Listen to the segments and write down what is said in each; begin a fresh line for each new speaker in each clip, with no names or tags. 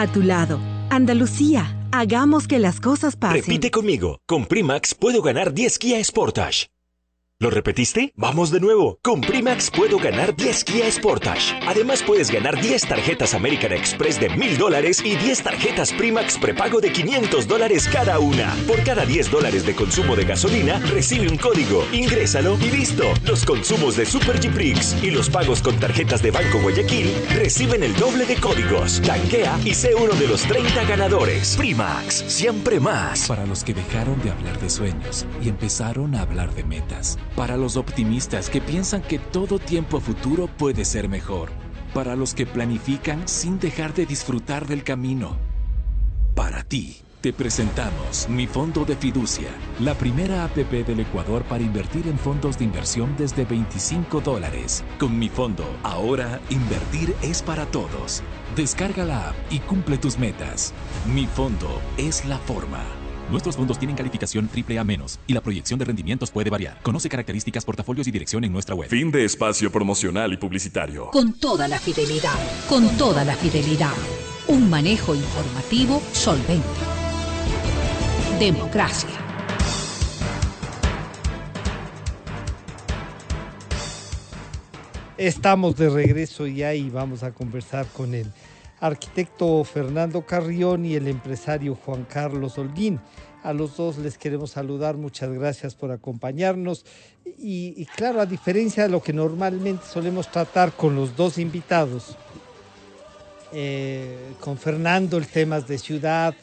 A tu lado. Andalucía, hagamos que las cosas pasen.
Repite conmigo. Con Primax puedo ganar 10 Kia Sportage. ¿Lo repetiste? Vamos de nuevo. Con Primax puedo ganar 10 Kia Sportage. Además puedes ganar 10 tarjetas American Express de $1,000 y 10 tarjetas Primax prepago de $500 cada una. Por cada $10 de consumo de gasolina, recibe un código. Ingrésalo y listo. Los consumos de Super G-Prix y los pagos con tarjetas de Banco Guayaquil reciben el doble de códigos. Tanquea y sé uno de los 30 ganadores. Primax, siempre más.
Para los que dejaron de hablar de sueños y empezaron a hablar de metas. Para los optimistas que piensan que todo tiempo futuro puede ser mejor. Para los que planifican sin dejar de disfrutar del camino. Para ti, te presentamos Mi Fondo de Fiducia, la primera APP del Ecuador para invertir en fondos de inversión desde $25. Con Mi Fondo, ahora invertir es para todos. Descarga la app y cumple tus metas. Mi Fondo es la forma. Nuestros fondos tienen calificación AAA- y la proyección de rendimientos puede variar. Conoce características, portafolios y dirección en nuestra web.
Fin de espacio promocional y publicitario.
Con toda la fidelidad, con toda la fidelidad. Un manejo informativo solvente. Democracia.
Estamos de regreso ya y vamos a conversar con el arquitecto Fernando Carrión y el empresario Juan Carlos Holguín. A los dos les queremos saludar, muchas gracias por acompañarnos. Y claro, a diferencia de lo que normalmente solemos tratar con los dos invitados, con Fernando el tema de ciudad,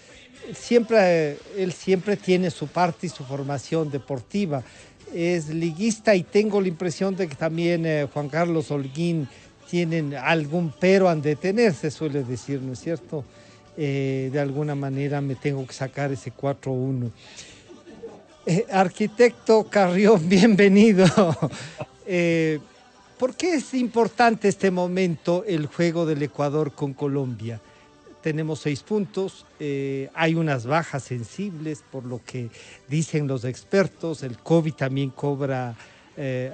él siempre tiene su parte y su formación deportiva. Es liguista y tengo la impresión de que también Juan Carlos Holguín tienen algún pero han de tener, se suele decir, ¿no es cierto? De alguna manera me tengo que sacar ese 4-1. Arquitecto Carrión, bienvenido. ¿Por qué es importante este momento el juego del Ecuador con Colombia? Tenemos 6 puntos, hay unas bajas sensibles por lo que dicen los expertos, el COVID también cobra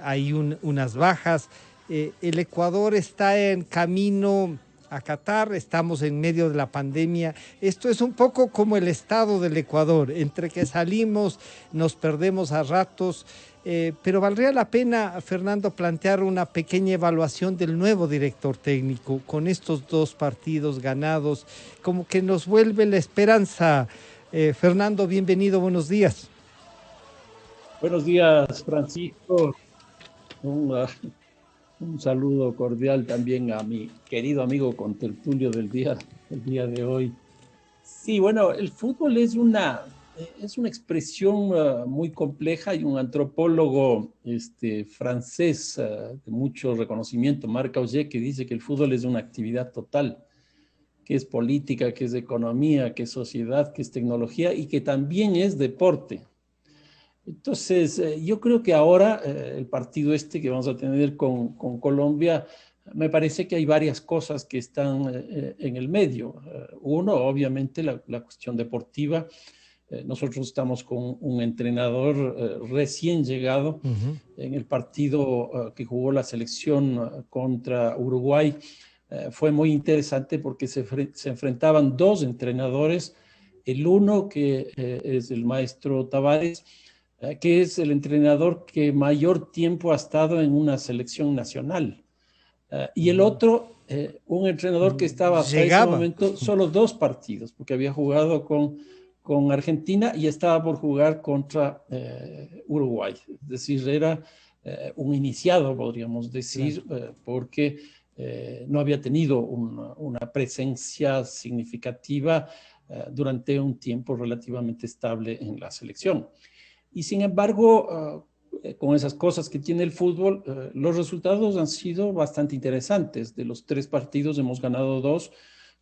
hay unas bajas. El Ecuador está en camino a Qatar, estamos en medio de la pandemia. Esto es un poco como el estado del Ecuador, entre que salimos, nos perdemos a ratos, pero valdría la pena, Fernando, plantear una pequeña evaluación del nuevo director técnico con estos 2 partidos ganados, como que nos vuelve la esperanza. Fernando, bienvenido, buenos días.
Buenos días, Francisco. Un saludo cordial también a mi querido amigo contertulio el día de hoy. Sí, bueno, el fútbol es una expresión muy compleja y un antropólogo francés de mucho reconocimiento, Marc Augé, que dice que el fútbol es una actividad total, que es política, que es economía, que es sociedad, que es tecnología y que también es deporte. Entonces, yo creo que ahora el partido que vamos a tener con Colombia, me parece que hay varias cosas que están en el medio. Uno, obviamente, la cuestión deportiva. Nosotros estamos con un entrenador recién llegado en el partido que jugó la selección contra Uruguay. Fue muy interesante porque se enfrentaban 2 entrenadores. El uno, que es el maestro Tavares, que es el entrenador que mayor tiempo ha estado en una selección nacional. Y el otro, un entrenador que estaba hasta ese momento solo 2 partidos, porque había jugado con Argentina y estaba por jugar contra Uruguay. Es decir, era un iniciado, podríamos decir, porque no había tenido una presencia significativa durante un tiempo relativamente estable en la selección. Y sin embargo, con esas cosas que tiene el fútbol, los resultados han sido bastante interesantes. De los 3 partidos hemos ganado 2,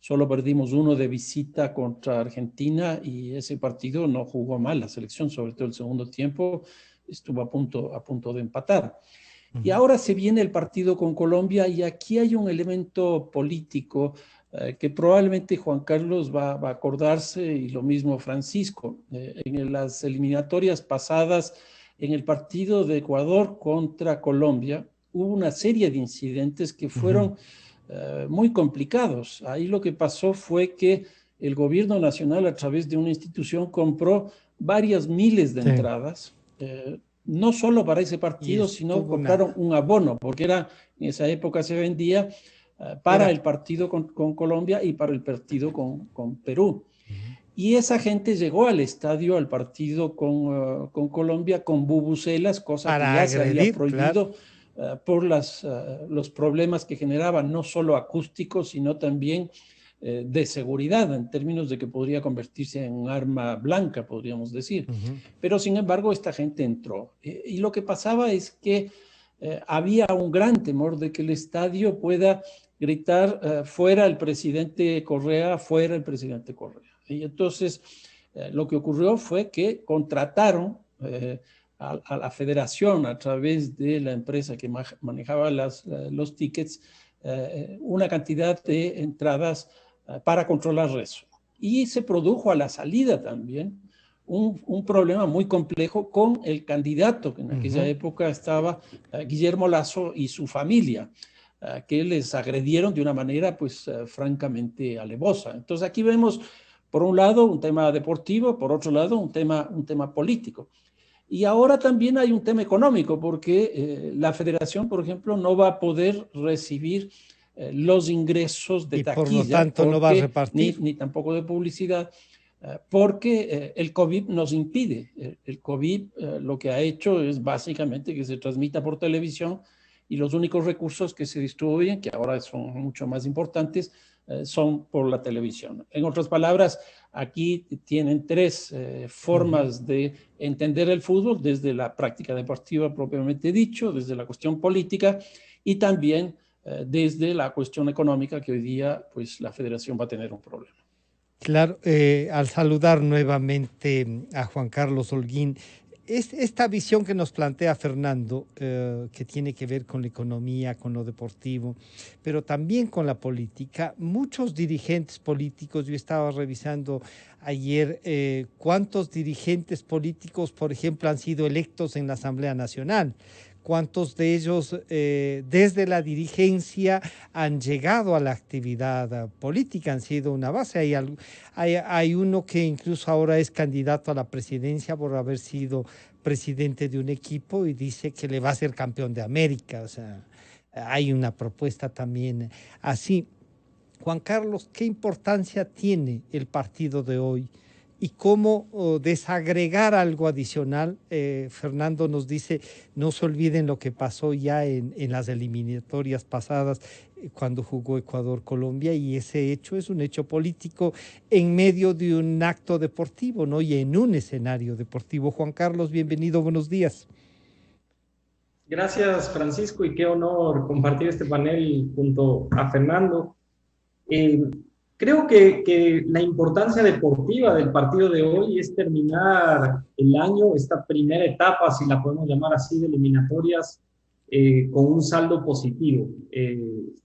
solo perdimos 1 de visita contra Argentina y ese partido no jugó mal la selección, sobre todo el segundo tiempo estuvo a punto de empatar. Y ahora se viene el partido con Colombia y aquí hay un elemento político que probablemente Juan Carlos va a acordarse y lo mismo Francisco. En las eliminatorias pasadas, en el partido de Ecuador contra Colombia, hubo una serie de incidentes que fueron muy complicados. Ahí lo que pasó fue que el gobierno nacional, a través de una institución, compró varias miles de entradas, no solo para ese partido, sino compraron un abono, porque en esa época se vendía para el partido con Colombia y para el partido con Perú. Y esa gente llegó al estadio, al partido con Colombia, con bubucelas, cosa que ya se había prohibido por los problemas que generaban, no solo acústicos, sino también de seguridad, en términos de que podría convertirse en un arma blanca, podríamos decir. Pero sin embargo, esta gente entró. Y lo que pasaba es que había un gran temor de que el estadio pueda gritar fuera el presidente Correa, fuera el presidente Correa. Y entonces lo que ocurrió fue que contrataron a la federación, a través de la empresa que manejaba los tickets, una cantidad de entradas para controlar eso. Y se produjo a la salida también un problema muy complejo con el candidato, que en aquella época estaba Guillermo Lasso y su familia, que les agredieron de una manera pues francamente alevosa. Entonces aquí vemos, por un lado, un tema deportivo, por otro lado, un tema político. Y ahora también hay un tema económico, porque la federación, por ejemplo, no va a poder recibir los ingresos de taquilla.
Por lo tanto, no va a repartir.
Ni tampoco de publicidad, porque el COVID nos impide. El COVID lo que ha hecho es básicamente que se transmita por televisión, y los únicos recursos que se distribuyen, que ahora son mucho más importantes, son por la televisión. En otras palabras, aquí tienen tres formas de entender el fútbol: desde la práctica deportiva propiamente dicho, desde la cuestión política y también desde la cuestión económica, que hoy día pues la federación va a tener un problema.
Claro, al saludar nuevamente a Juan Carlos Holguín, esta visión que nos plantea Fernando, que tiene que ver con la economía, con lo deportivo, pero también con la política, muchos dirigentes políticos, yo estaba revisando ayer cuántos dirigentes políticos, por ejemplo, han sido electos en la Asamblea Nacional. Cuántos de ellos desde la dirigencia han llegado a la actividad política, han sido una base. Hay uno que incluso ahora es candidato a la presidencia por haber sido presidente de un equipo y dice que le va a ser campeón de América. O sea, hay una propuesta también así. Juan Carlos, ¿qué importancia tiene el partido de hoy? Y cómo desagregar algo adicional. Fernando nos dice, no se olviden lo que pasó ya en las eliminatorias pasadas, cuando jugó Ecuador-Colombia, y ese hecho es un hecho político en medio de un acto deportivo, ¿no? Y en un escenario deportivo. Juan Carlos, bienvenido, buenos días.
Gracias, Francisco, y qué honor compartir este panel junto a Fernando. Creo que la importancia deportiva del partido de hoy es terminar el año, esta primera etapa, si la podemos llamar así, de eliminatorias, con un saldo positivo.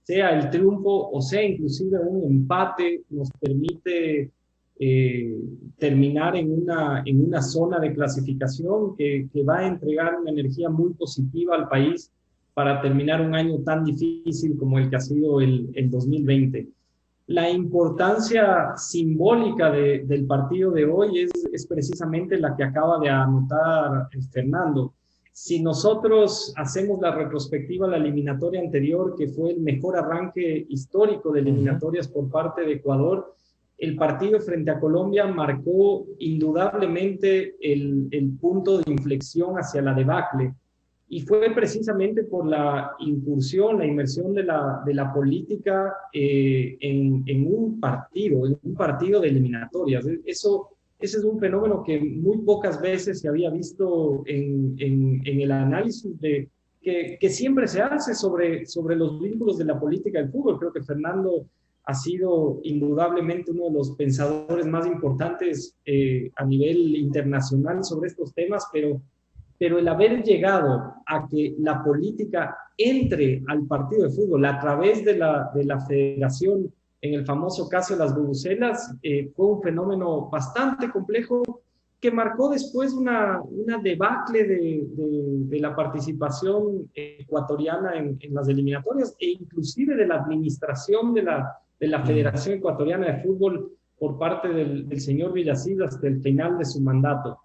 Sea el triunfo o sea inclusive un empate, nos permite terminar en una zona de clasificación que va a entregar una energía muy positiva al país para terminar un año tan difícil como el que ha sido el 2020. La importancia simbólica del partido de hoy es precisamente la que acaba de anotar Fernando. Si nosotros hacemos la retrospectiva a la eliminatoria anterior, que fue el mejor arranque histórico de eliminatorias por parte de Ecuador, el partido frente a Colombia marcó indudablemente el punto de inflexión hacia la debacle. Y fue precisamente por la incursión, la inmersión de la política en un partido de eliminatorias. Ese es un fenómeno que muy pocas veces se había visto en el análisis que siempre se hace sobre los vínculos de la política del fútbol. Creo que Fernando ha sido indudablemente uno de los pensadores más importantes a nivel internacional sobre estos temas, pero el haber llegado a que la política entre al partido de fútbol a través de la federación, en el famoso caso de las bubucelas, fue un fenómeno bastante complejo que marcó después una debacle de la participación ecuatoriana en las eliminatorias e inclusive de la administración de la Federación Ecuatoriana de Fútbol por parte del señor Villasís hasta el final de su mandato.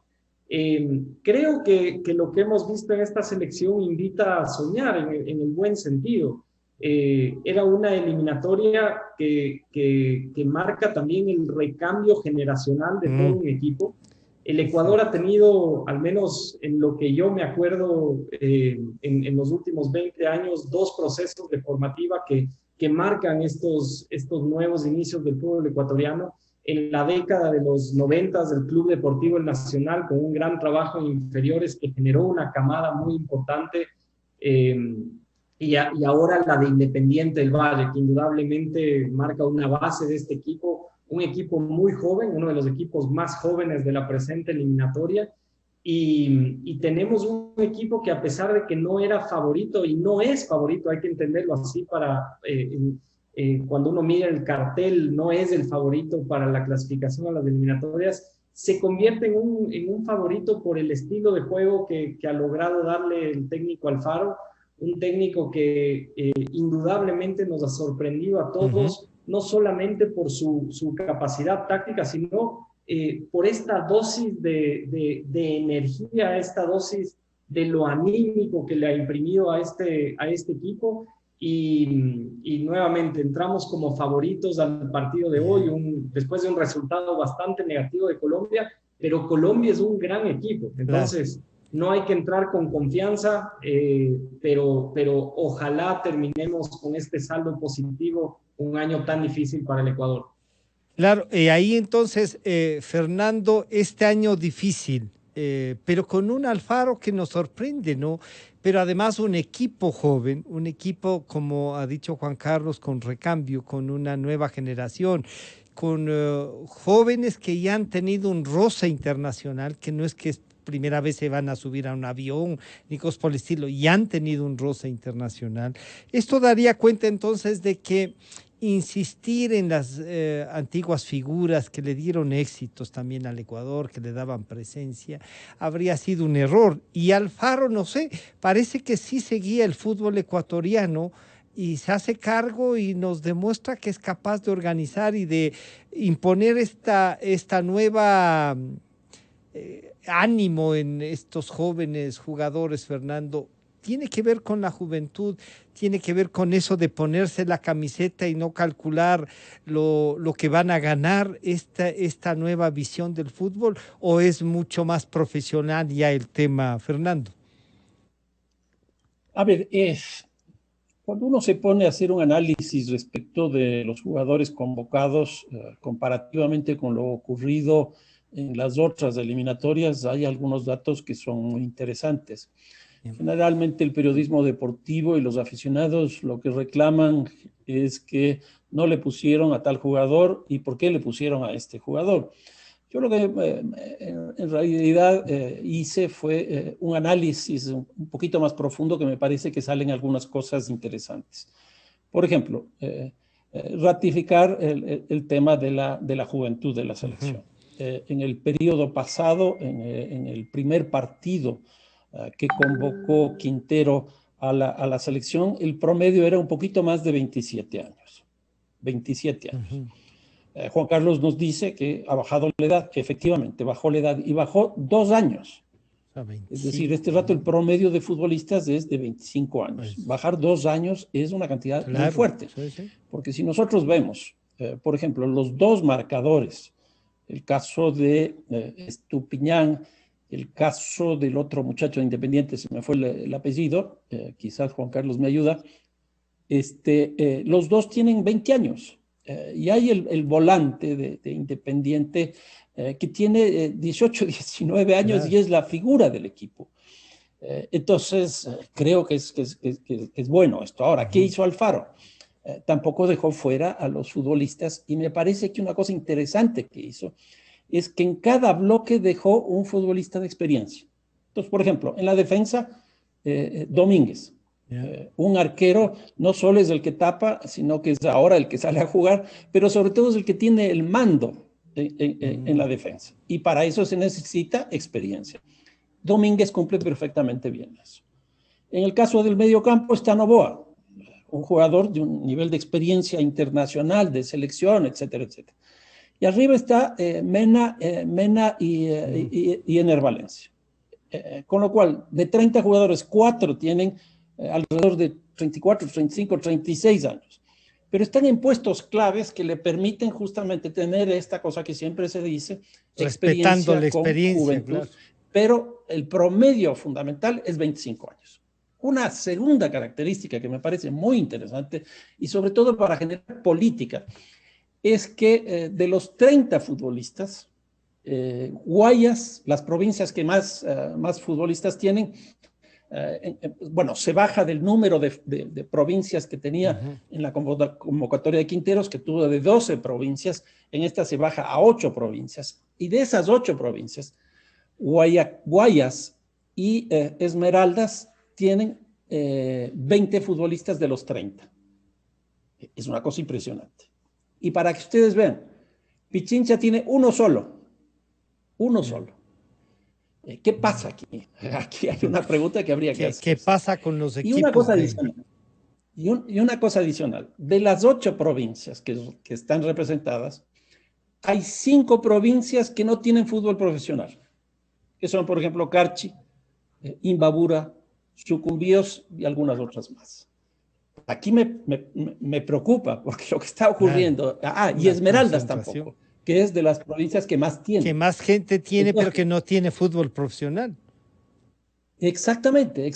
Creo que lo que hemos visto en esta selección invita a soñar en el buen sentido. Era una eliminatoria que marca también el recambio generacional de todo un equipo. El Ecuador ha tenido, al menos en lo que yo me acuerdo, en los últimos 20 años, 2 procesos de formativa que marcan estos nuevos inicios del fútbol ecuatoriano. En la década de los 90 del Club Deportivo El Nacional, con un gran trabajo en inferiores que generó una camada muy importante, y ahora la de Independiente del Valle, que indudablemente marca una base de este equipo, un equipo muy joven, uno de los equipos más jóvenes de la presente eliminatoria, y tenemos un equipo que, a pesar de que no era favorito y no es favorito, hay que entenderlo así, cuando uno mira el cartel, no es el favorito para la clasificación a las eliminatorias, se convierte en un favorito por el estilo de juego que ha logrado darle el técnico Alfaro, un técnico que indudablemente nos ha sorprendido a todos, no solamente por su capacidad táctica, sino por esta dosis de energía, esta dosis de lo anímico que le ha imprimido a este equipo. Y nuevamente entramos como favoritos al partido de hoy, después de un resultado bastante negativo de Colombia, pero Colombia es un gran equipo, entonces no hay que entrar con confianza, pero ojalá terminemos con este saldo positivo, un año tan difícil para el Ecuador.
Claro, ahí entonces, Fernando, este año difícil, pero con un Alfaro que nos sorprende, ¿no? Pero además un equipo joven, un equipo, como ha dicho Juan Carlos, con recambio, con una nueva generación, con jóvenes que ya han tenido un roce internacional, que no es que primera vez se van a subir a un avión, ni cosas por el estilo, ya han tenido un roce internacional. Esto daría cuenta entonces de que insistir en las antiguas figuras que le dieron éxitos también al Ecuador, que le daban presencia, habría sido un error. Y Alfaro, no sé, parece que sí seguía el fútbol ecuatoriano y se hace cargo y nos demuestra que es capaz de organizar y de imponer esta nueva ánimo en estos jóvenes jugadores, Fernando. Tiene que ver con la juventud, tiene que ver con eso de ponerse la camiseta y no calcular lo que van a ganar, esta nueva visión del fútbol, o es mucho más profesional ya el tema, Fernando.
A ver, cuando uno se pone a hacer un análisis respecto de los jugadores convocados comparativamente con lo ocurrido en las otras eliminatorias, hay algunos datos que son muy interesantes. Generalmente el periodismo deportivo y los aficionados lo que reclaman es que no le pusieron a tal jugador y por qué le pusieron a este jugador. Yo lo que en realidad hice fue un análisis un poquito más profundo, que me parece que salen algunas cosas interesantes. Por ejemplo, ratificar el tema de la juventud de la selección. En el periodo pasado, en el primer partido que convocó Quintero a la selección, el promedio era un poquito más de 27 años. 27 años. Juan Carlos nos dice que ha bajado la edad. Efectivamente, bajó la edad y bajó 2 años. Es decir, este rato el promedio de futbolistas es de 25 años. Bajar 2 años es una cantidad muy fuerte. Porque si nosotros vemos, por ejemplo, los 2 marcadores, el caso de Estupiñán, el caso del otro muchacho de Independiente, se me fue el apellido, quizás Juan Carlos me ayuda, los 2 tienen 20 años. Y hay el volante de Independiente que tiene 18, 19 años y es la figura del equipo. Entonces, creo que es bueno esto. Ahora, ¿qué hizo Alfaro? Tampoco dejó fuera a los futbolistas, y me parece que una cosa interesante que hizo es que en cada bloque dejó un futbolista de experiencia. Entonces, por ejemplo, en la defensa, Domínguez. Un arquero no solo es el que tapa, sino que es ahora el que sale a jugar, pero sobre todo es el que tiene el mando en la defensa. Y para eso se necesita experiencia. Domínguez cumple perfectamente bien eso. En el caso del mediocampo está Noboa, un jugador de un nivel de experiencia internacional, de selección, etcétera, etcétera. Y arriba está Mena y Ener Valencia. Con lo cual, de 30 jugadores, 4 tienen alrededor de 34, 35, 36 años. Pero están en puestos claves que le permiten justamente tener esta cosa que siempre se dice,
respetando la
con
experiencia,
juventud,
claro.
Pero el promedio fundamental es 25 años. Una segunda característica que me parece muy interesante, y sobre todo para generar política, es que de los 30 futbolistas, Guayas, las provincias que más futbolistas tienen, bueno, se baja del número de provincias que tenía en la convocatoria de Quinteros, que tuvo de 12 provincias, en esta se baja a 8 provincias. Y de esas 8 provincias, Guayas y Esmeraldas tienen 20 futbolistas de los 30. Es una cosa impresionante. Y para que ustedes vean, Pichincha tiene uno solo. ¿Qué pasa aquí? Aquí hay una pregunta que habría que hacer.
¿Qué pasa con los equipos?
Y una cosa adicional. Y una cosa adicional. De las 8 provincias que están representadas, hay 5 provincias que no tienen fútbol profesional, que son, por ejemplo, Carchi, Imbabura, Sucumbíos y algunas otras más. Aquí me preocupa, porque lo que está ocurriendo... y Esmeraldas tampoco, que es de las provincias que más tiene.
Que más gente tiene, entonces, pero que no tiene fútbol profesional.
Exactamente.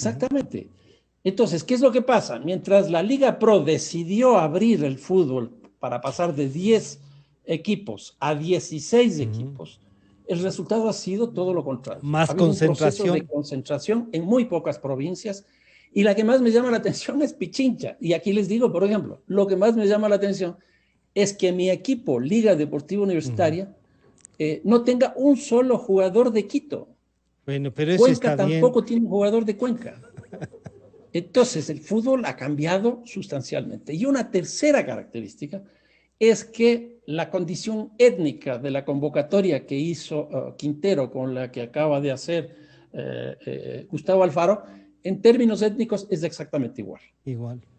Entonces, ¿qué es lo que pasa? Mientras la Liga Pro decidió abrir el fútbol para pasar de 10 equipos a 16 equipos, el resultado ha sido todo lo contrario.
Más
ha habido
concentración.
un proceso de concentración en muy pocas provincias, y la que más me llama la atención es Pichincha. Y aquí les digo, por ejemplo, lo que más me llama la atención es que mi equipo, Liga Deportiva Universitaria, no tenga un solo jugador de Quito.
Bueno, pero eso
Cuenca
está bien.
tampoco tiene un jugador de Cuenca. Entonces, el fútbol ha cambiado sustancialmente. Y una tercera característica es que la condición étnica de la convocatoria que hizo Quintero, con la que acaba de hacer Gustavo Alfaro, en términos étnicos es exactamente igual.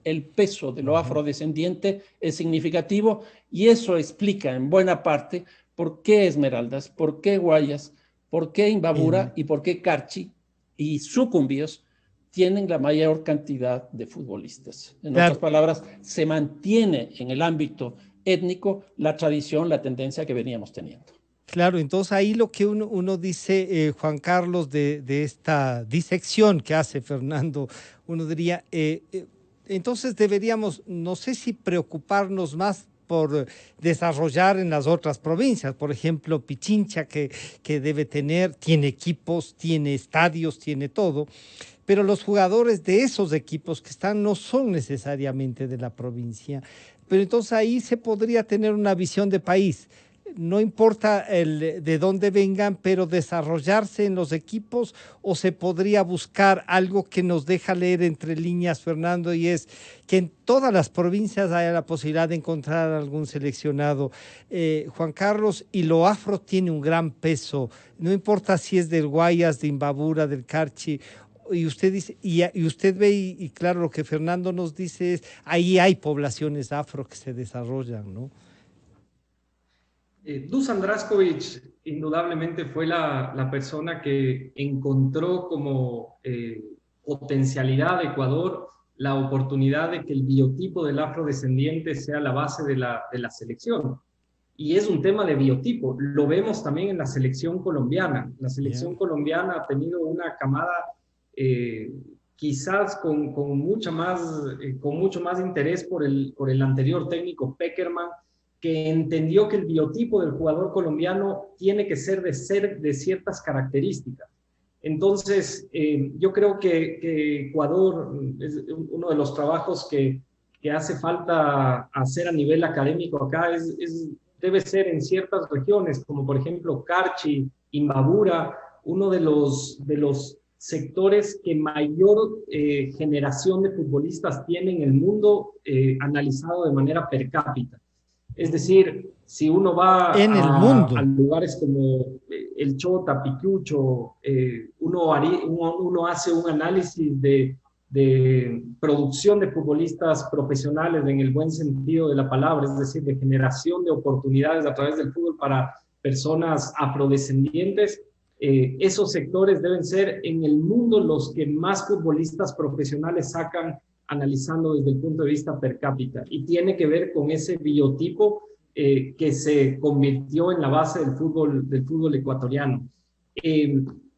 El peso de lo afrodescendiente es significativo, y eso explica en buena parte por qué Esmeraldas, por qué Guayas, por qué Imbabura y por qué Carchi y Sucumbíos tienen la mayor cantidad de futbolistas. En otras palabras, se mantiene en el ámbito étnico la tradición, la tendencia que veníamos teniendo.
Claro, entonces ahí lo que uno dice, Juan Carlos, de esta disección que hace Fernando, uno diría, entonces deberíamos, no sé si preocuparnos más por desarrollar en las otras provincias, por ejemplo, Pichincha, que tiene equipos, tiene estadios, tiene todo, pero los jugadores de esos equipos que están no son necesariamente de la provincia, pero entonces ahí se podría tener una visión de país. No importa de dónde vengan, pero desarrollarse en los equipos, o se podría buscar algo que nos deja leer entre líneas, Fernando, y es que en todas las provincias haya la posibilidad de encontrar algún seleccionado. Juan Carlos, y lo afro tiene un gran peso, no importa si es del Guayas, de Imbabura, del Carchi, y usted dice, y usted ve, y claro, lo que Fernando nos dice es, ahí hay poblaciones afro que se desarrollan, ¿no?
Dusan Draskovic indudablemente fue la persona que encontró como potencialidad de Ecuador la oportunidad de que el biotipo del afrodescendiente sea la base de la selección. Y es un tema de biotipo. Lo vemos también en la selección colombiana. La selección colombiana ha tenido una camada quizás con mucho más interés por el anterior técnico Peckerman, que entendió que el biotipo del jugador colombiano tiene que ser de ciertas características. Entonces, yo creo que Ecuador es uno de los trabajos que hace falta hacer a nivel académico acá, debe ser en ciertas regiones, como por ejemplo Carchi, Imbabura, uno de los sectores que mayor generación de futbolistas tiene en el mundo, analizado de manera per cápita. Es decir, si uno va
en el mundo.
a lugares como el Chota, Picucho, uno hace un análisis de producción de futbolistas profesionales en el buen sentido de la palabra, es decir, de generación de oportunidades a través del fútbol para personas afrodescendientes. Esos sectores deben ser en el mundo los que más futbolistas profesionales sacan, analizando desde el punto de vista per cápita, y tiene que ver con ese biotipo que se convirtió en la base del fútbol ecuatoriano.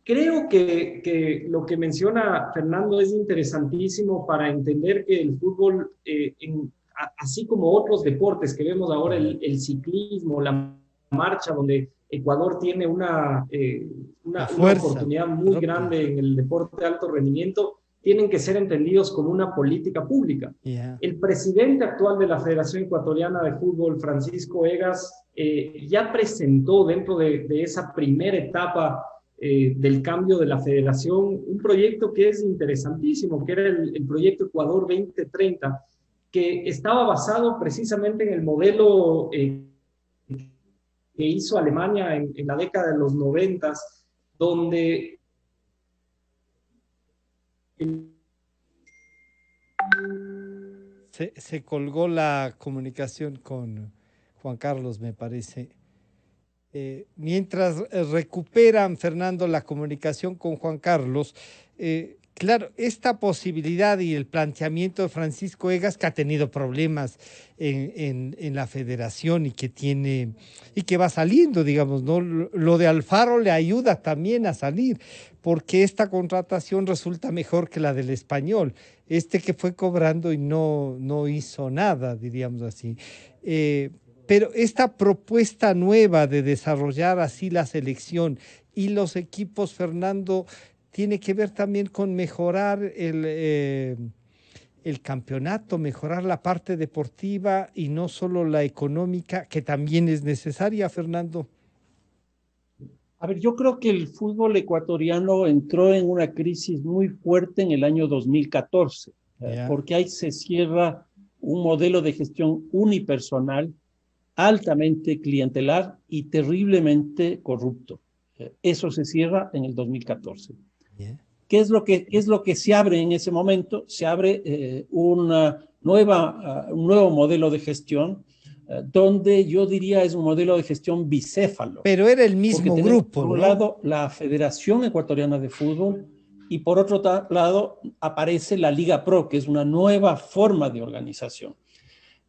Creo que lo que menciona Fernando es interesantísimo para entender que el fútbol, así como otros deportes que vemos ahora, el ciclismo, la marcha, donde Ecuador tiene una oportunidad muy grande en el deporte de alto rendimiento, tienen que ser entendidos como una política pública.
Yeah.
El presidente actual de la Federación Ecuatoriana de Fútbol, Francisco Egas, ya presentó dentro de esa primera etapa del cambio de la federación un proyecto que es interesantísimo, que era el proyecto Ecuador 2030, que estaba basado precisamente en el modelo que hizo Alemania en la década de los 90, donde
se colgó la comunicación con Juan Carlos, me parece. Mientras recuperan, Fernando, la comunicación con Juan Carlos, claro, esta posibilidad y el planteamiento de Francisco Egas, que ha tenido problemas en la federación y que va saliendo, digamos, ¿no? Lo de Alfaro le ayuda también a salir, porque esta contratación resulta mejor que la del Español, que fue cobrando y no hizo nada, diríamos así. Pero esta propuesta nueva de desarrollar así la selección y los equipos, Fernando, tiene que ver también con mejorar el campeonato, mejorar la parte deportiva y no solo la económica, que también es necesaria, Fernando.
A ver, yo creo que el fútbol ecuatoriano entró en una crisis muy fuerte en el año 2014, porque ahí se cierra un modelo de gestión unipersonal, altamente clientelar y terriblemente corrupto. Eso se cierra en el 2014. ¿Qué es lo que se abre en ese momento? Se abre un nuevo modelo de gestión, donde yo diría es un modelo de gestión bicéfalo.
Pero era el mismo grupo,
por un lado, la Federación Ecuatoriana de Fútbol, y por otro lado aparece la Liga Pro, que es una nueva forma de organización.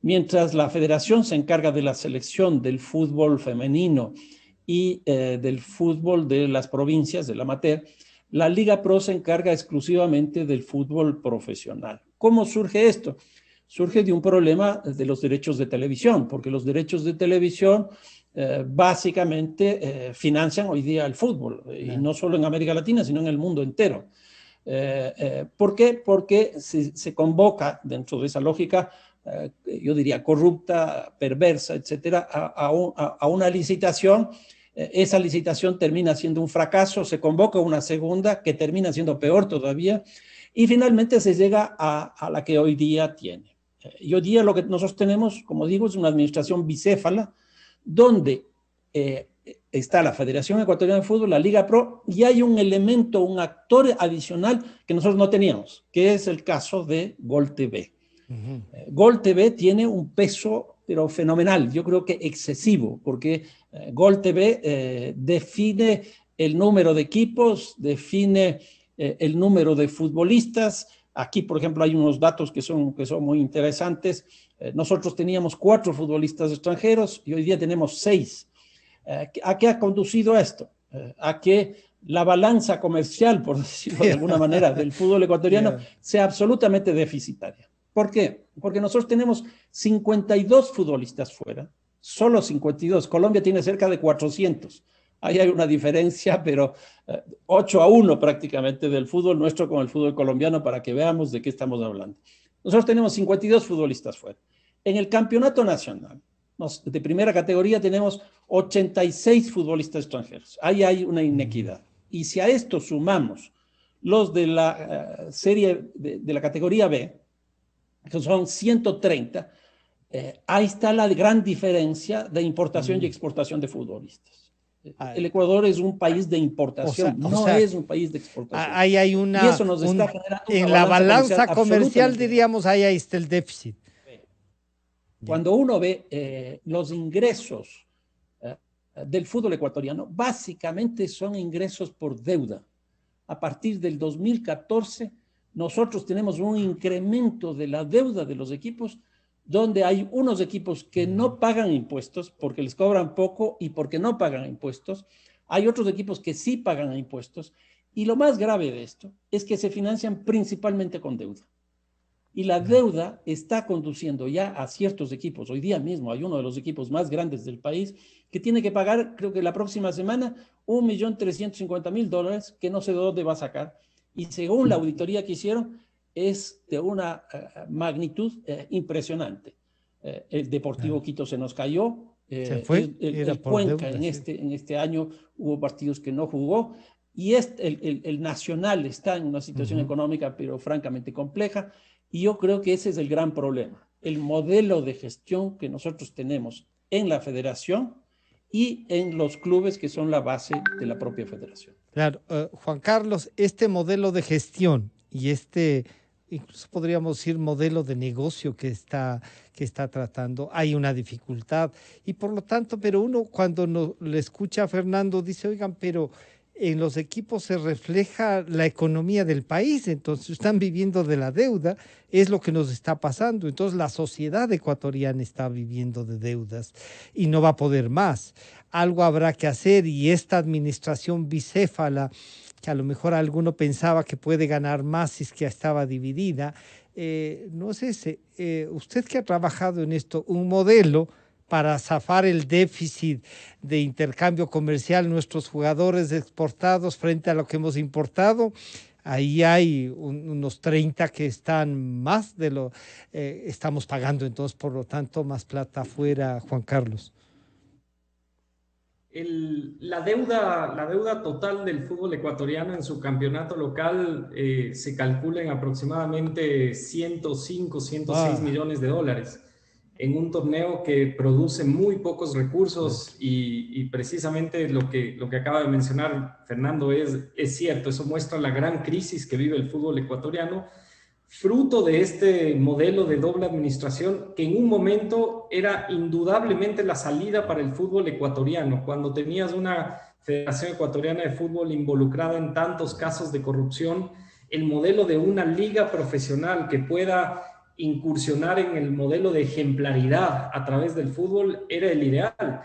Mientras la federación se encarga de la selección del fútbol femenino y del fútbol de las provincias, del amateur, la Liga Pro se encarga exclusivamente del fútbol profesional. ¿Cómo surge esto? Surge de un problema de los derechos de televisión, porque los derechos de televisión básicamente financian hoy día el fútbol, y no solo en América Latina, sino en el mundo entero. ¿Por qué? Porque se convoca dentro de esa lógica, yo diría corrupta, perversa, etcétera, a una licitación. Esa licitación termina siendo un fracaso, se convoca una segunda que termina siendo peor todavía, y finalmente se llega a la que hoy día tiene. Y hoy día lo que nosotros tenemos, como digo, es una administración bicéfala, donde está la Federación Ecuatoriana de Fútbol, la Liga Pro, y hay un elemento, un actor adicional que nosotros no teníamos, que es el caso de Gol TV. Gol TV tiene un peso, pero fenomenal, yo creo que excesivo, porque Gol TV define el número de equipos, define el número de futbolistas. Aquí, por ejemplo, hay unos datos que son muy interesantes. Nosotros teníamos 4 futbolistas extranjeros y hoy día tenemos 6. ¿A qué ha conducido esto? A que la balanza comercial, por decirlo de alguna manera, del fútbol ecuatoriano sea absolutamente deficitaria. ¿Por qué? Porque nosotros tenemos 52 futbolistas fuera, solo 52. Colombia tiene cerca de 400. Ahí hay una diferencia, pero 8-1 prácticamente del fútbol nuestro con el fútbol colombiano, para que veamos de qué estamos hablando. Nosotros tenemos 52 futbolistas fuera. En el campeonato nacional, de primera categoría, tenemos 86 futbolistas extranjeros. Ahí hay una inequidad. Y si a esto sumamos los de la serie de la categoría B, que son 130, ahí está la gran diferencia de importación y exportación de futbolistas. El Ecuador es un país de importación, no es un país de exportación.
Ahí hay una...
Y eso nos está generando
en la balanza comercial, diríamos, ahí está el déficit.
Cuando uno ve los ingresos del fútbol ecuatoriano, básicamente son ingresos por deuda. A partir del 2014, nosotros tenemos un incremento de la deuda de los equipos, donde hay unos equipos que no pagan impuestos porque les cobran poco y porque no pagan impuestos. Hay otros equipos que sí pagan impuestos. Y lo más grave de esto es que se financian principalmente con deuda. Y la deuda está conduciendo ya a ciertos equipos. Hoy día mismo hay uno de los equipos más grandes del país que tiene que pagar, creo que la próxima semana, $1.350.000 que no sé de dónde va a sacar. Y según la auditoría que hicieron, es de una magnitud impresionante. El Deportivo Quito se nos cayó.
Se fue.
El Cuenca deuda, en este año hubo partidos que no jugó. Y el Nacional está en una situación económica, pero francamente compleja. Y yo creo que ese es el gran problema. El modelo de gestión que nosotros tenemos en la federación y en los clubes que son la base de la propia federación.
Claro, Juan Carlos, este modelo de gestión y incluso podríamos decir modelo de negocio que está tratando, hay una dificultad y por lo tanto, pero uno cuando le escucha a Fernando dice, oigan, pero en los equipos se refleja la economía del país, entonces están viviendo de la deuda, es lo que nos está pasando, entonces la sociedad ecuatoriana está viviendo de deudas y no va a poder más, algo habrá que hacer y esta administración bicéfala, que a lo mejor alguno pensaba que puede ganar más si es que estaba dividida, no sé, usted que ha trabajado en esto, un modelo para zafar el déficit de intercambio comercial, nuestros jugadores exportados frente a lo que hemos importado, ahí hay unos 30 que están más de lo estamos pagando, entonces por lo tanto más plata afuera, Juan Carlos.
La deuda total del fútbol ecuatoriano en su campeonato local se calcula en aproximadamente 105, 106 millones de dólares. En un torneo que produce muy pocos recursos y precisamente lo que acaba de mencionar Fernando es cierto, eso muestra la gran crisis que vive el fútbol ecuatoriano, fruto de este modelo de doble administración que en un momento era indudablemente la salida para el fútbol ecuatoriano, cuando tenías una Federación Ecuatoriana de Fútbol involucrada en tantos casos de corrupción, el modelo de una liga profesional que pueda incursionar en el modelo de ejemplaridad a través del fútbol era el ideal,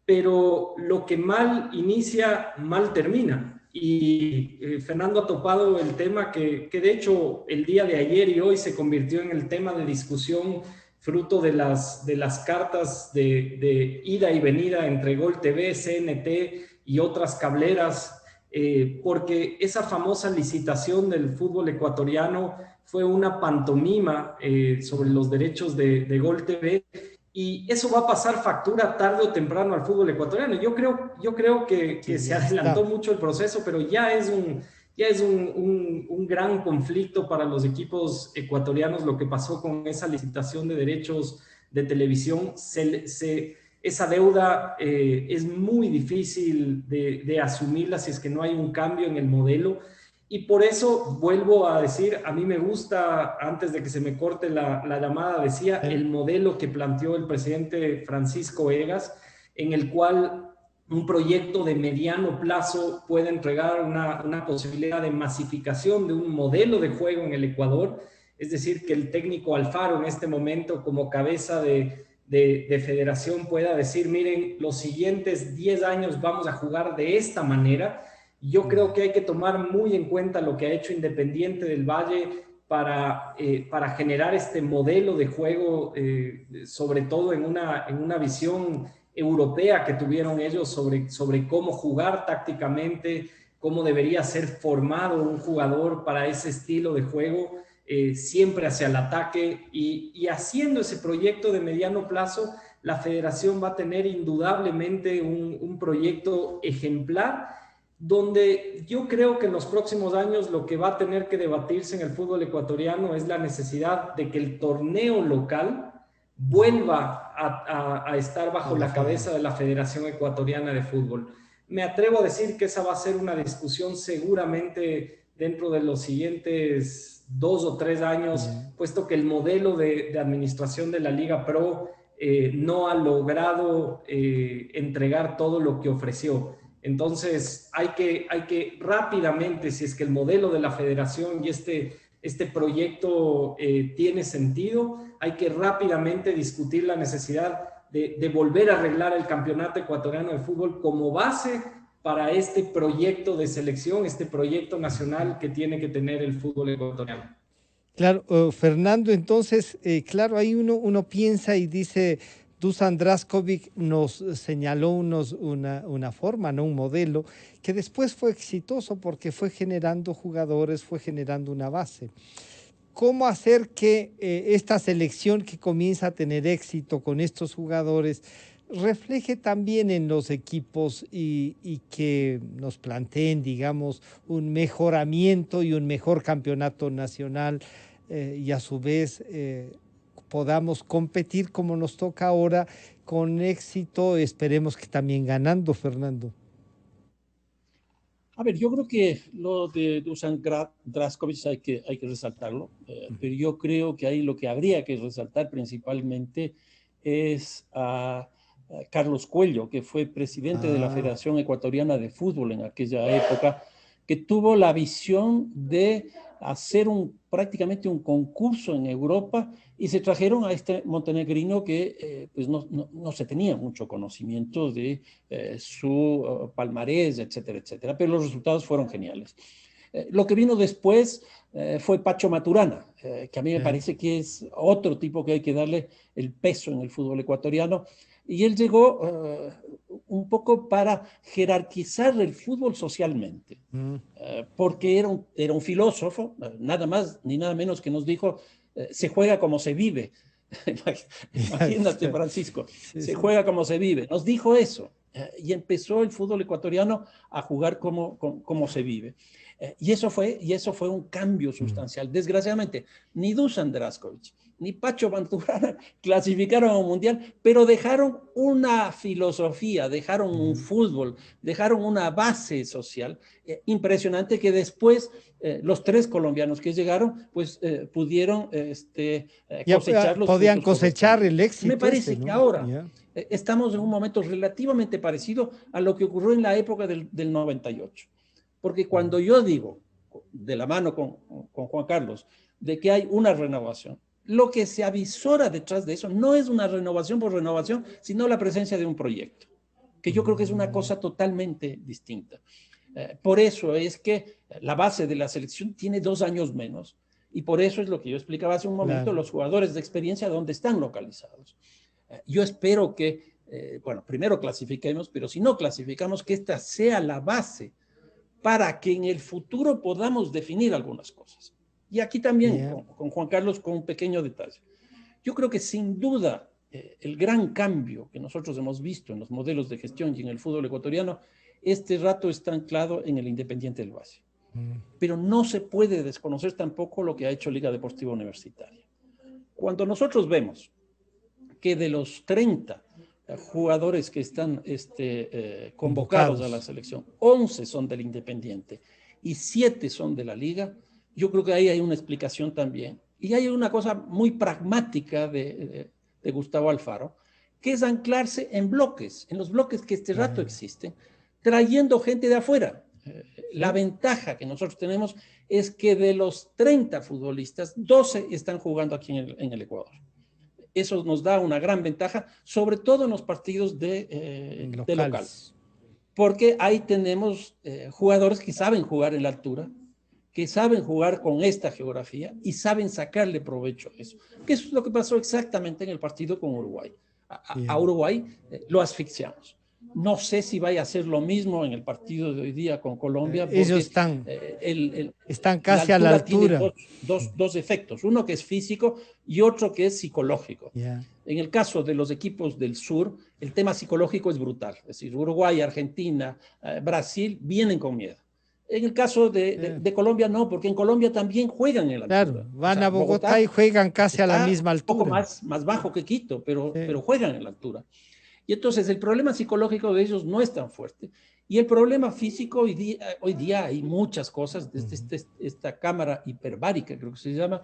pero lo que mal inicia, mal termina. Y Fernando ha topado el tema que de hecho el día de ayer y hoy se convirtió en el tema de discusión fruto de las cartas de ida y venida entre Gol TV, CNT y otras cableras, porque esa famosa licitación del fútbol ecuatoriano fue una pantomima sobre los derechos de Gol TV y eso va a pasar factura tarde o temprano al fútbol ecuatoriano. Yo creo que se adelantó mucho el proceso, pero ya es un gran conflicto para los equipos ecuatorianos lo que pasó con esa licitación de derechos de televisión. Esa deuda es muy difícil de asumirla si es que no hay un cambio en el modelo. Y por eso vuelvo a decir, a mí me gusta, antes de que se me corte la llamada, decía el modelo que planteó el presidente Francisco Egas, en el cual un proyecto de mediano plazo puede entregar una posibilidad de masificación de un modelo de juego en el Ecuador, es decir, que el técnico Alfaro en este momento como cabeza de federación pueda decir, miren, los siguientes 10 años vamos a jugar de esta manera. Yo creo que hay que tomar muy en cuenta lo que ha hecho Independiente del Valle para generar este modelo de juego, sobre todo en una visión europea que tuvieron ellos sobre cómo jugar tácticamente, cómo debería ser formado un jugador para ese estilo de juego, siempre hacia el ataque y haciendo ese proyecto de mediano plazo, la federación va a tener indudablemente un proyecto ejemplar donde yo creo que en los próximos años lo que va a tener que debatirse en el fútbol ecuatoriano es la necesidad de que el torneo local vuelva a estar bajo la cabeza de la Federación Ecuatoriana de Fútbol. Me atrevo a decir que esa va a ser una discusión seguramente dentro de los siguientes 2 o 3 años, puesto que el modelo de administración de la Liga Pro no ha logrado entregar todo lo que ofreció. Entonces hay que rápidamente, si es que el modelo de la federación y este proyecto tiene sentido, hay que rápidamente discutir la necesidad de volver a arreglar el campeonato ecuatoriano de fútbol como base para este proyecto de selección, este proyecto nacional que tiene que tener el fútbol ecuatoriano.
Claro, Fernando, entonces, claro, ahí uno piensa y dice, Dusan Draskovic nos señaló una forma, ¿no? Un modelo que después fue exitoso porque fue generando jugadores, fue generando una base. ¿Cómo hacer que esta selección que comienza a tener éxito con estos jugadores refleje también en los equipos y que nos planteen, digamos, un mejoramiento y un mejor campeonato nacional y a su vez podamos competir como nos toca ahora con éxito, esperemos que también ganando, Fernando?
A ver, yo creo que lo de Dusan Draskovic hay que resaltarlo, pero yo creo que ahí lo que habría que resaltar principalmente es a Carlos Cuello, que fue presidente de la Federación Ecuatoriana de Fútbol en aquella época, que tuvo la visión de hacer prácticamente un concurso en Europa y se trajeron a este montenegrino que pues no se tenía mucho conocimiento de su palmarés, etcétera, etcétera, pero los resultados fueron geniales. Lo que vino después fue Pacho Maturana, que a mí me parece que es otro tipo que hay que darle el peso en el fútbol ecuatoriano, y él llegó un poco para jerarquizar el fútbol socialmente, porque era un filósofo, nada más ni nada menos, que nos dijo, se juega como se vive. Imagínate, Francisco, se juega como se vive. Nos dijo eso, y empezó el fútbol ecuatoriano a jugar como se vive. Y eso fue un cambio sustancial. Desgraciadamente, ni Dusan Draskovic ni Pacho Maturana clasificaron a un mundial, pero dejaron una filosofía, dejaron un fútbol, dejaron una base social impresionante, que después los 3 colombianos que llegaron, pues pudieron cosechar los
podían
frutos
cosechar el éxito.
Me parece que ahora estamos en un momento relativamente parecido a lo que ocurrió en la época del 98. Porque cuando yo digo, de la mano con Juan Carlos, de que hay una renovación, lo que se avisora detrás de eso no es una renovación por renovación, sino la presencia de un proyecto, que yo creo que es una cosa totalmente distinta. Por eso es que la base de la selección tiene 2 años menos, y por eso es lo que yo explicaba hace un momento, los jugadores de experiencia, ¿dónde están localizados? Yo espero que, primero clasifiquemos, pero si no clasificamos, que esta sea la base para que en el futuro podamos definir algunas cosas. Y aquí también, con Juan Carlos, con un pequeño detalle. Yo creo que sin duda el gran cambio que nosotros hemos visto en los modelos de gestión y en el fútbol ecuatoriano, este rato está anclado en el Independiente del Valle. Pero no se puede desconocer tampoco lo que ha hecho Liga Deportiva Universitaria. Cuando nosotros vemos que de los 30 jugadores que están convocados a la selección, 11 son del Independiente y 7 son de la Liga, yo creo que ahí hay una explicación también. Y hay una cosa muy pragmática de Gustavo Alfaro, que es anclarse en bloques, en los bloques que este rato existen, trayendo gente de afuera. La ventaja que nosotros tenemos es que de los 30 futbolistas, 12 están jugando aquí en el Ecuador. Eso nos da una gran ventaja, sobre todo en los partidos de local. Porque ahí tenemos jugadores que saben jugar en la altura, que saben jugar con esta geografía y saben sacarle provecho a eso. Que eso es lo que pasó exactamente en el partido con Uruguay. A Uruguay lo asfixiamos. No sé si vaya a ser lo mismo en el partido de hoy día con Colombia. Porque,
ellos están casi a la altura.
Tiene dos efectos, uno que es físico y otro que es psicológico. En el caso de los equipos del sur, el tema psicológico es brutal. Es decir, Uruguay, Argentina, Brasil vienen con miedo. En el caso de Colombia no, porque en Colombia también juegan en la altura.
Claro, van a Bogotá y juegan casi a la misma altura.
Un poco más bajo que Quito, pero juegan en la altura. Y entonces el problema psicológico de ellos no es tan fuerte. Y el problema físico, hoy día hay muchas cosas, esta cámara hiperbárica, creo que se llama,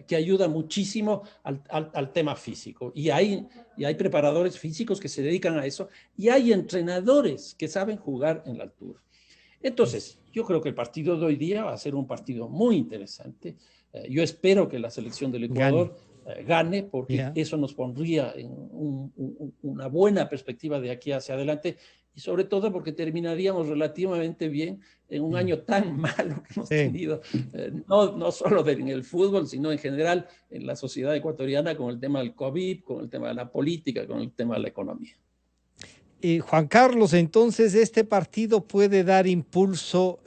que ayuda muchísimo al tema físico. Y hay preparadores físicos que se dedican a eso, y hay entrenadores que saben jugar en la altura. Entonces, yo creo que el partido de hoy día va a ser un partido muy interesante. Yo espero que la selección del Ecuador gane, porque eso nos pondría en una buena perspectiva de aquí hacia adelante, y sobre todo porque terminaríamos relativamente bien en un año tan malo que hemos tenido, no solo en el fútbol, sino en general en la sociedad ecuatoriana, con el tema del COVID, con el tema de la política, con el tema de la economía.
Juan Carlos, entonces este partido puede dar impulso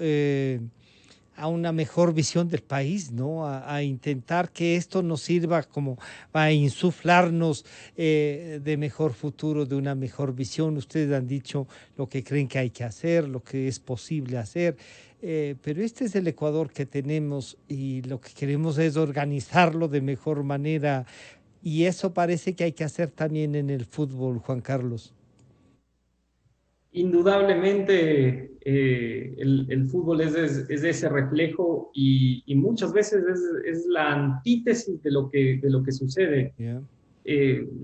a una mejor visión del país, ¿no? A intentar que esto nos sirva como a insuflarnos de mejor futuro, de una mejor visión. Ustedes han dicho lo que creen que hay que hacer, lo que es posible hacer, pero este es el Ecuador que tenemos y lo que queremos es organizarlo de mejor manera, y eso parece que hay que hacer también en el fútbol, Juan Carlos.
Indudablemente el fútbol es ese reflejo y muchas veces es la antítesis de lo que sucede.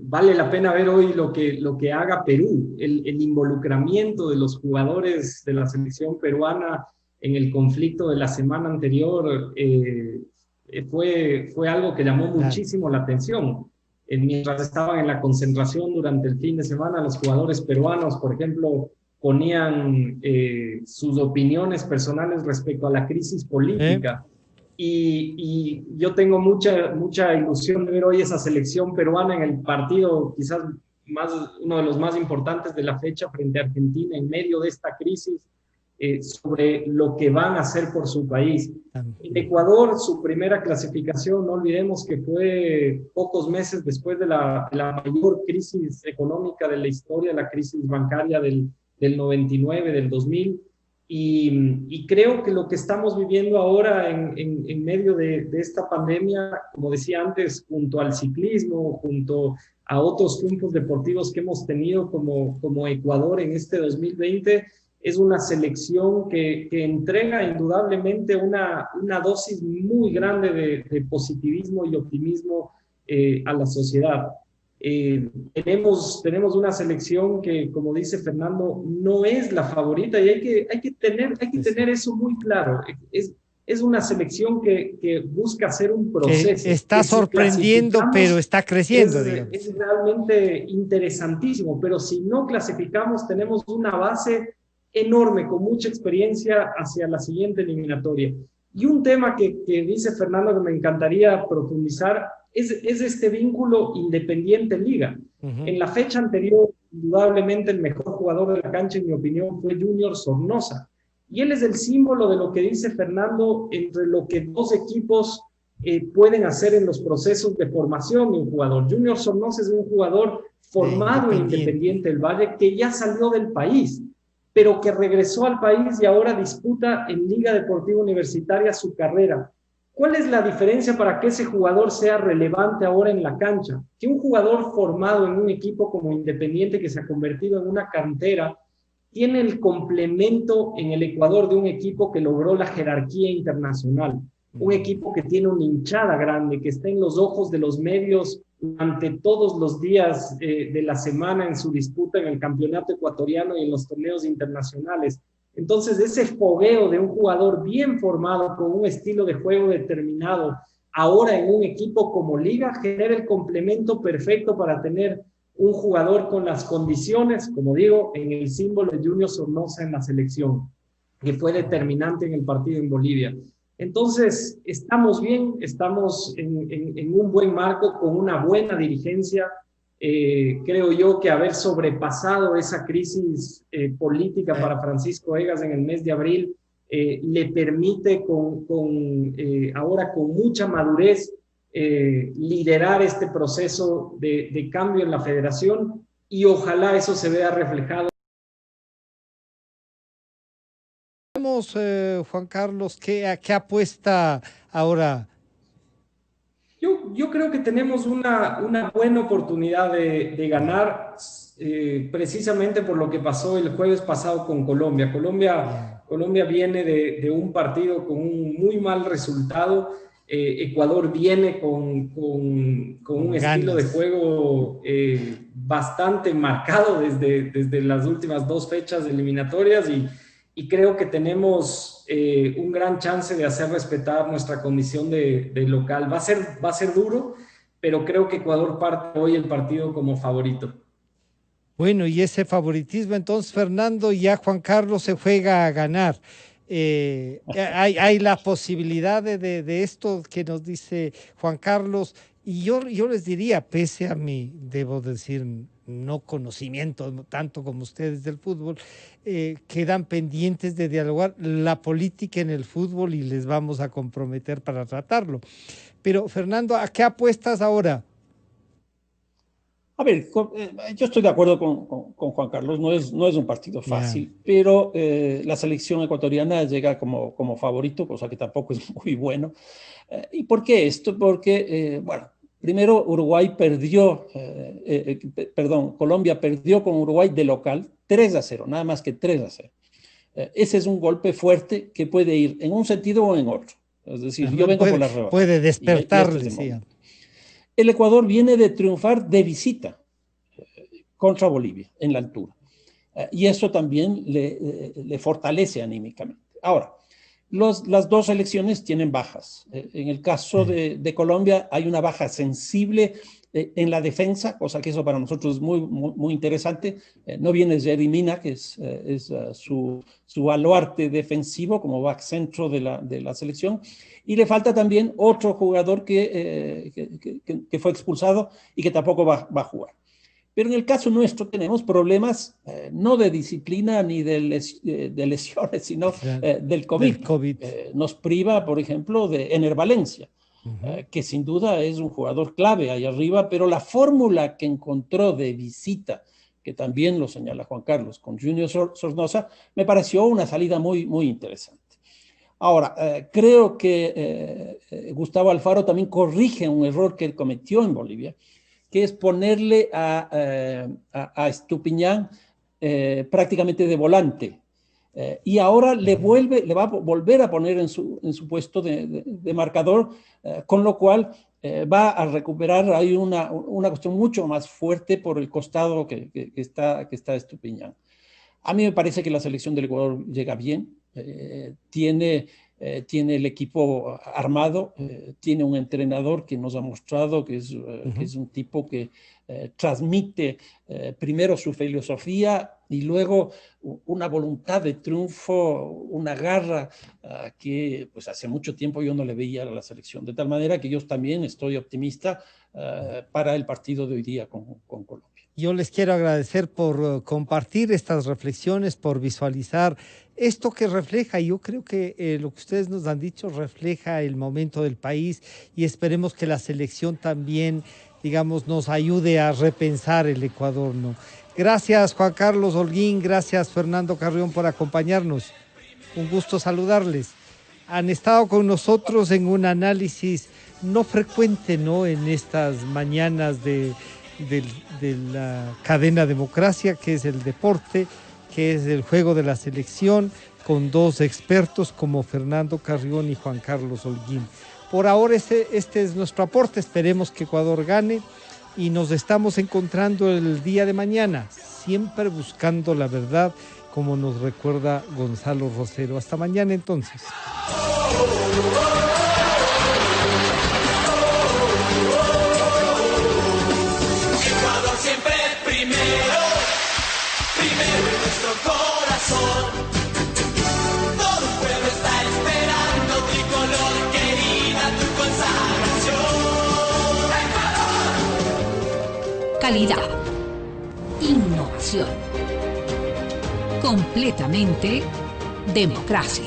Vale la pena ver hoy lo que haga Perú, el involucramiento de los jugadores de la selección peruana en el conflicto de la semana anterior. Fue algo que llamó muchísimo la atención. Mientras estaban en la concentración durante el fin de semana, los jugadores peruanos, por ejemplo, ponían sus opiniones personales respecto a la crisis política. Y yo tengo mucha ilusión de ver hoy esa selección peruana en el partido, quizás uno de los más importantes de la fecha, frente a Argentina, en medio de esta crisis, sobre lo que van a hacer por su país. En Ecuador, su primera clasificación, no olvidemos que fue pocos meses después de la mayor crisis económica de la historia, la crisis bancaria del 99, del 2000, y creo que lo que estamos viviendo ahora en medio de esta pandemia, como decía antes, junto al ciclismo, junto a otros triunfos deportivos que hemos tenido como Ecuador en este 2020, es una selección que entrega indudablemente una dosis muy grande de positivismo y optimismo a la sociedad. Tenemos una selección que, como dice Fernando, no es la favorita, y hay que tener eso muy claro. Es una selección que busca hacer un proceso.
Que está sorprendiendo, pero está creciendo.
Es realmente interesantísimo, pero si no clasificamos, tenemos una base enorme, con mucha experiencia hacia la siguiente eliminatoria. Y un tema que dice Fernando que me encantaría profundizar es este vínculo Independiente-Liga. En la fecha anterior, indudablemente el mejor jugador de la cancha, en mi opinión, fue Junior Sornosa. Y él es el símbolo de lo que dice Fernando entre lo que dos equipos pueden hacer en los procesos de formación de un jugador. Junior Sornosa es un jugador formado en Independiente del Valle, que ya salió del país, pero que regresó al país y ahora disputa en Liga Deportiva Universitaria su carrera. ¿Cuál es la diferencia para que ese jugador sea relevante ahora en la cancha? Que un jugador formado en un equipo como Independiente, que se ha convertido en una cantera, tiene el complemento en el Ecuador de un equipo que logró la jerarquía internacional, un equipo que tiene una hinchada grande, que está en los ojos de los medios durante todos los días de la semana en su disputa en el campeonato ecuatoriano y en los torneos internacionales. Entonces, ese fogueo de un jugador bien formado, con un estilo de juego determinado, ahora en un equipo como Liga, genera el complemento perfecto para tener un jugador con las condiciones, como digo, en el símbolo de Junior Sornosa en la selección, que fue determinante en el partido en Bolivia. Entonces, estamos bien, estamos en un buen marco, con una buena dirigencia. Creo yo que haber sobrepasado esa crisis política para Francisco Egas en el mes de abril le permite ahora con mucha madurez liderar este proceso de cambio en la federación, y ojalá eso se vea reflejado.
ganamos, Juan Carlos? ¿A qué apuesta ahora?
Yo creo que tenemos una buena oportunidad de ganar, precisamente por lo que pasó el jueves pasado con Colombia. Colombia viene de un partido con un muy mal resultado. Ecuador viene con un estilo de juego bastante marcado desde las últimas 2 fechas eliminatorias y creo que tenemos un gran chance de hacer respetar nuestra condición de local. Va a ser duro, pero creo que Ecuador parte hoy el partido como favorito.
Bueno, y ese favoritismo, entonces, Fernando, ya Juan Carlos se juega a ganar. Hay la posibilidad de esto que nos dice Juan Carlos, y yo les diría, pese a mi, debo decir, no conocimiento tanto como ustedes del fútbol, quedan pendientes de dialogar la política en el fútbol y les vamos a comprometer para tratarlo. Pero, Fernando, ¿a qué apuestas ahora?
A ver, yo estoy de acuerdo con Juan Carlos, no es un partido fácil, pero la selección ecuatoriana llega como favorito, cosa que tampoco es muy bueno. ¿Y por qué esto? Porque, bueno, primero Colombia perdió con Uruguay de local 3-0, nada más que 3-0. Ese es un golpe fuerte que puede ir en un sentido o en otro. Es decir, yo vengo por la revancha.
Puede despertarle, decía.
El Ecuador viene de triunfar de visita contra Bolivia en la altura. Y eso también le fortalece anímicamente. Ahora, las dos selecciones tienen bajas. En el caso de Colombia hay una baja sensible en la defensa, cosa que eso para nosotros es muy, muy, muy interesante. No viene Jerry Mina, que es su baluarte defensivo como back centro de la selección. Y le falta también otro jugador que fue expulsado y que tampoco va a jugar. Pero en el caso nuestro tenemos problemas no de disciplina ni de lesiones, sino del COVID. Nos priva, por ejemplo, de Ener Valencia, que sin duda es un jugador clave ahí arriba, pero la fórmula que encontró de visita, que también lo señala Juan Carlos, con Junior Sornosa, me pareció una salida muy, muy interesante. Ahora, creo que Gustavo Alfaro también corrige un error que él cometió en Bolivia, que es ponerle a Estupiñán prácticamente de volante. Y ahora le va a volver a poner en su puesto de marcador, con lo cual va a recuperar ahí una cuestión mucho más fuerte por el costado que está Estupiñán. A mí me parece que la selección del Ecuador llega bien, tiene el equipo armado, tiene un entrenador que nos ha mostrado que es un tipo que transmite primero su filosofía y luego una voluntad de triunfo, una garra que pues hace mucho tiempo yo no le veía a la selección, de tal manera que yo también estoy optimista para el partido de hoy día con Colombia.
Yo les quiero agradecer por compartir estas reflexiones, por visualizar esto que refleja, y yo creo que lo que ustedes nos han dicho refleja el momento del país y esperemos que la selección también, digamos, nos ayude a repensar el Ecuador, ¿no? Gracias, Juan Carlos Holguín, gracias, Fernando Carrión, por acompañarnos. Un gusto saludarles. Han estado con nosotros en un análisis no frecuente, ¿no?, en estas mañanas de la cadena Democracia, que es el deporte, que es el juego de la selección, con dos expertos como Fernando Carrión y Juan Carlos Holguín. Por ahora este es nuestro aporte, esperemos que Ecuador gane y nos estamos encontrando el día de mañana, siempre buscando la verdad, como nos recuerda Gonzalo Rosero. Hasta mañana entonces.
Calidad, innovación, completamente democracia.